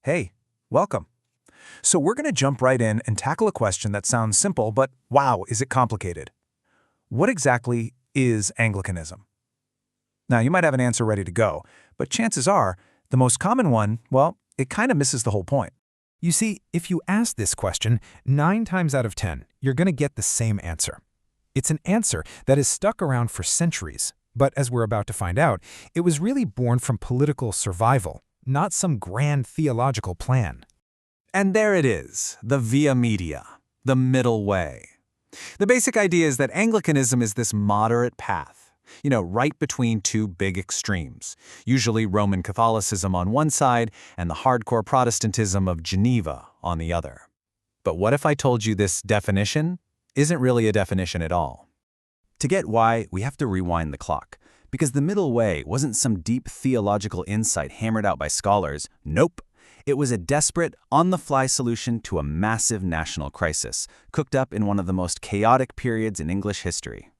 Hey, welcome. So we're going to jump right in and tackle a question that sounds simple, but wow, is it complicated. What exactly is Anglicanism? Now, you might have an answer ready to go, but chances are, the most common one, well, it kind of misses the whole point. You see, if you ask this question, 9 times out of 10, you're going to get the same answer. It's an answer that has stuck around for centuries, but as we're about to find out, it was really born from political survival, not some grand theological plan. And there it is, the via media, the middle way. The basic idea is that Anglicanism is this moderate path, right between two big extremes, usually Roman Catholicism on one side and the hardcore Protestantism of Geneva on the other. But what if I told you this definition isn't really a definition at all? To get why, we have to rewind the clock, because the middle way wasn't some deep theological insight hammered out by scholars. Nope. It was a desperate, on-the-fly solution to a massive national crisis, cooked up in one of the most chaotic periods in English history.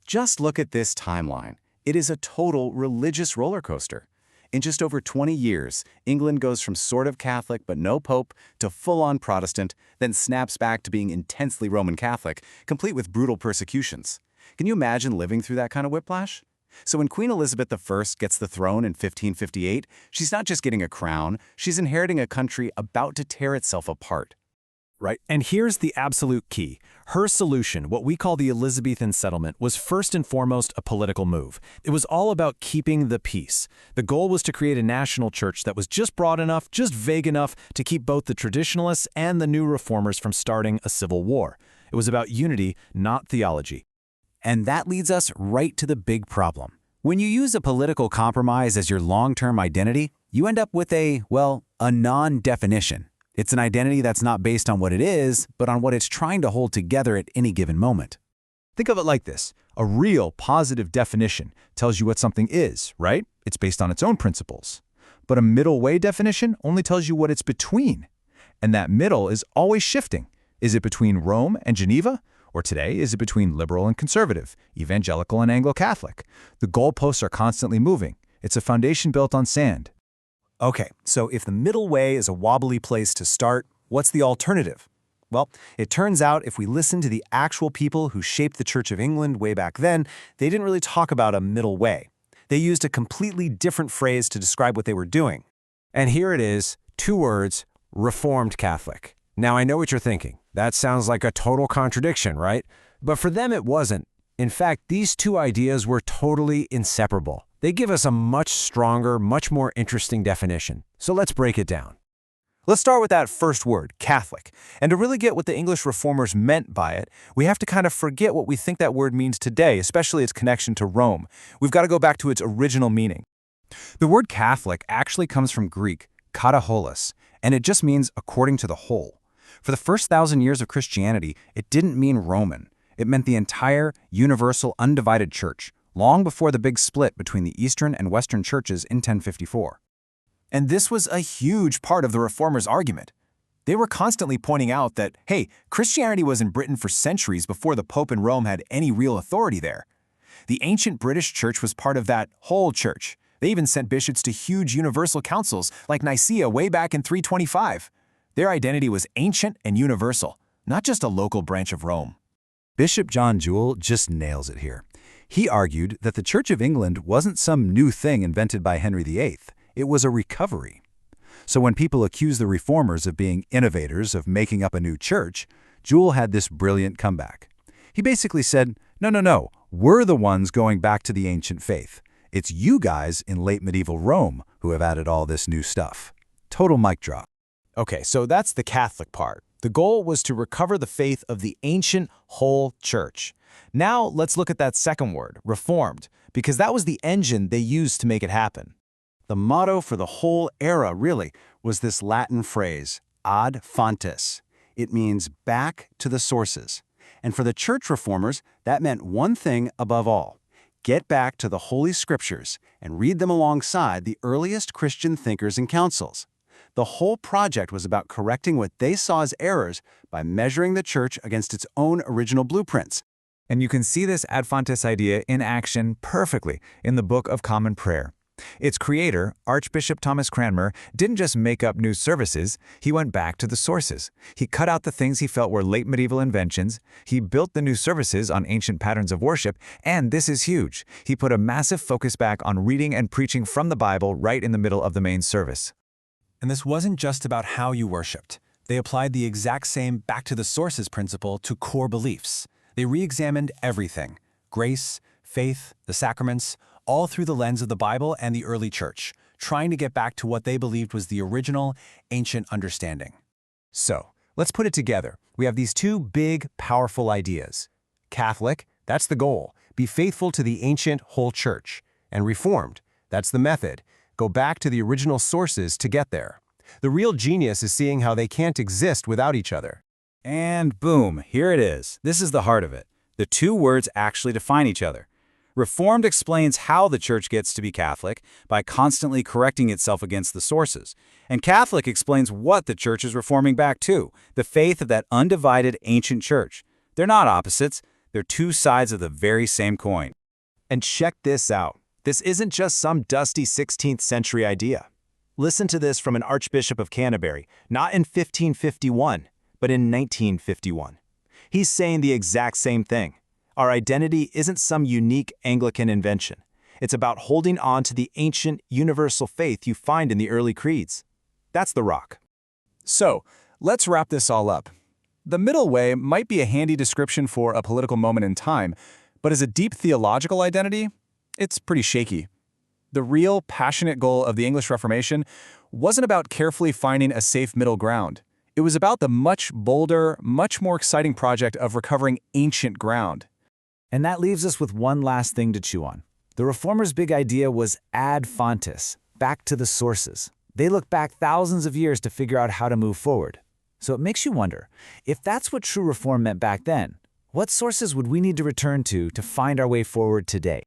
Just look at this timeline. It is a total religious roller coaster. In just over 20 years, England goes from sort of Catholic but no pope to full-on Protestant, then snaps back to being intensely Roman Catholic, complete with brutal persecutions. Can you imagine living through that kind of whiplash? So when Queen Elizabeth I gets the throne in 1558, she's not just getting a crown, she's inheriting a country about to tear itself apart. Right, and here's the absolute key. Her solution, what we call the Elizabethan settlement, was first and foremost a political move. It was all about keeping the peace. The goal was to create a national church that was just broad enough, just vague enough, to keep both the traditionalists and the new reformers from starting a civil war. It was about unity, not theology. And that leads us right to the big problem. When you use a political compromise as your long-term identity, you end up with a non-definition. It's an identity that's not based on what it is, but on what it's trying to hold together at any given moment. Think of it like this. A real positive definition tells you what something is, right? It's based on its own principles. But a middle way definition only tells you what it's between. And that middle is always shifting. Is it between Rome and Geneva? Or today, is it between liberal and conservative, evangelical and Anglo-Catholic? The goalposts are constantly moving. It's a foundation built on sand. Okay, so if the middle way is a wobbly place to start, what's the alternative? Well, it turns out if we listen to the actual people who shaped the Church of England way back then, they didn't really talk about a middle way. They used a completely different phrase to describe what they were doing. And here it is, 2 words, Reformed Catholic. Now, I know what you're thinking. That sounds like a total contradiction, right? But for them, it wasn't. In fact, these 2 ideas were totally inseparable. They give us a much stronger, much more interesting definition. So let's break it down. Let's start with that first word, Catholic. And to really get what the English reformers meant by it, we have to kind of forget what we think that word means today, especially its connection to Rome. We've got to go back to its original meaning. The word Catholic actually comes from Greek, kataholos, and it just means according to the whole. For the first 1,000 years of Christianity, it didn't mean Roman. It meant the entire, universal, undivided church, long before the big split between the Eastern and Western churches in 1054. And this was a huge part of the reformers' argument. They were constantly pointing out that, hey, Christianity was in Britain for centuries before the Pope in Rome had any real authority there. The ancient British church was part of that whole church. They even sent bishops to huge universal councils like Nicaea way back in 325. Their identity was ancient and universal, not just a local branch of Rome. Bishop John Jewel just nails it here. He argued that the Church of England wasn't some new thing invented by Henry VIII. It was a recovery. So when people accuse the reformers of being innovators, of making up a new church, Jewel had this brilliant comeback. He basically said, no, we're the ones going back to the ancient faith. It's you guys in late medieval Rome who have added all this new stuff. Total mic drop. Okay, so that's the Catholic part. The goal was to recover the faith of the ancient whole church. Now let's look at that second word, Reformed, because that was the engine they used to make it happen. The motto for the whole era, really, was this Latin phrase, ad fontes. It means back to the sources. And for the church reformers, that meant one thing above all. Get back to the Holy Scriptures and read them alongside the earliest Christian thinkers and councils. The whole project was about correcting what they saw as errors by measuring the church against its own original blueprints. And you can see this ad fontes idea in action perfectly in the Book of Common Prayer. Its creator, Archbishop Thomas Cranmer, didn't just make up new services, he went back to the sources. He cut out the things he felt were late medieval inventions, he built the new services on ancient patterns of worship, and this is huge, he put a massive focus back on reading and preaching from the Bible right in the middle of the main service. And this wasn't just about how you worshipped. They applied the exact same back to the sources principle to core beliefs. They re-examined everything: grace, faith, the sacraments, all through the lens of the Bible and the early church, trying to get back to what they believed was the original, ancient understanding. So, let's put it together. We have these two big, powerful ideas. Catholic, that's the goal. Be faithful to the ancient whole church. And Reformed, that's the method. Go back to the original sources to get there. The real genius is seeing how they can't exist without each other. And boom, here it is. This is the heart of it. The two words actually define each other. Reformed explains how the church gets to be Catholic by constantly correcting itself against the sources. And Catholic explains what the church is reforming back to, the faith of that undivided ancient church. They're not opposites, they're two sides of the very same coin. And check this out. This isn't just some dusty 16th century idea. Listen to this from an Archbishop of Canterbury, not in 1551, but in 1951. He's saying the exact same thing. Our identity isn't some unique Anglican invention. It's about holding on to the ancient, universal faith you find in the early creeds. That's the rock. So, let's wrap this all up. The middle way might be a handy description for a political moment in time, but as a deep theological identity, it's pretty shaky. The real, passionate goal of the English Reformation wasn't about carefully finding a safe middle ground. It was about the much bolder, much more exciting project of recovering ancient ground. And that leaves us with one last thing to chew on. The Reformers' big idea was ad fontes, back to the sources. They look back thousands of years to figure out how to move forward. So it makes you wonder, if that's what true reform meant back then, what sources would we need to return to find our way forward today?